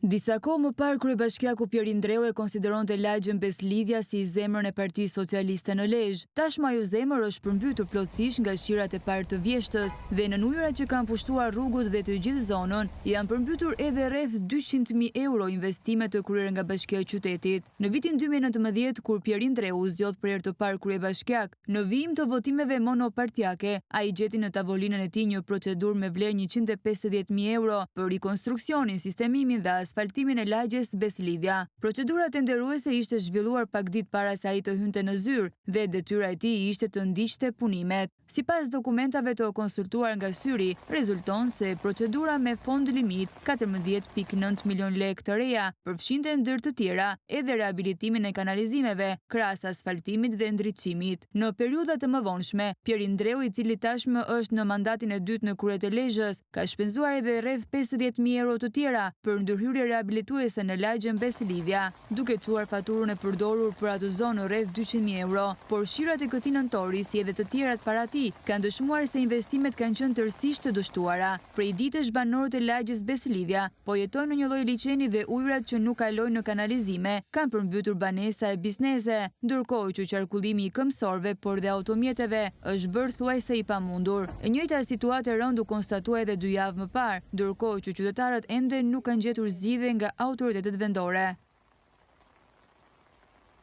Disa kohë më parë kryebashkiaku Pjer Indreu e konsideronte lagjën Beslidhja si zemrën e Partisë Socialiste në Lezhë. Tashmë ajo zemër është përmbytur plotësisht nga shirat e parë të vjeshtës dhe në ujërat që kanë pushtuar rrugët dhe të gjithë zonën, janë përmbytur edhe rreth 200.000 euro investime të kryer nga Bashkia e Qytetit. Në vitin 2019, kur Pjer Indreu zgjodh për herë të parë kryebashkiak, në vijim të votimeve monopartiake, ai gjeti në tavolinën e tij një procedurë me vlerë 150.000 euro për rikonstruksionin, sistemimin dhe asfaltimin e lagjes Beslidhja. Procedura tenderuese ishte zhvilluar pak ditë para se ai të hynte në zyrë dhe detyra e tij ishte të ndiqte punimet. Sipas dokumentave të konsultuar nga Syri, rezulton se procedura me fond limit 14.9 milion lekë të reja përfshinte ndër të tjera edhe rehabilitimin e kanalizimeve, krahas asfaltimit dhe ndriçimit. Në periudha të mëvonshme, Pjer Indreu, i cili tashmë është në mandatin e dytë në krye të Lezhës, ka shpenzuar edhe rreth 50.000 euro të tjera për ndërhyrje rehabilituese në lagjën Beslidhja, duke çuar faturën e përdorur për atë zonë rreth 200.000 euro, por shirat e këtij nëntori si edhe të tjerat para tij kanë dëshmuar se investimet kanë qenë tërësisht të dështuara. Prej ditësh banorët e lagjës Beslidhja po jetojnë në një lloj liçeni dhe ujërat që nuk kalojnë në kanalizime kanë përmbytur banesa e biznese, ndërkohë që qarkullimi i këmbësorëve por dhe automjeteve është bërë thuajse i pamundur. E njëjta situatë e rëndë u konstatua edhe 2 javë më parë, ndërkohë që qytetarët ende nuk kanë gjetur zgjidhje nga autoritetet vendore.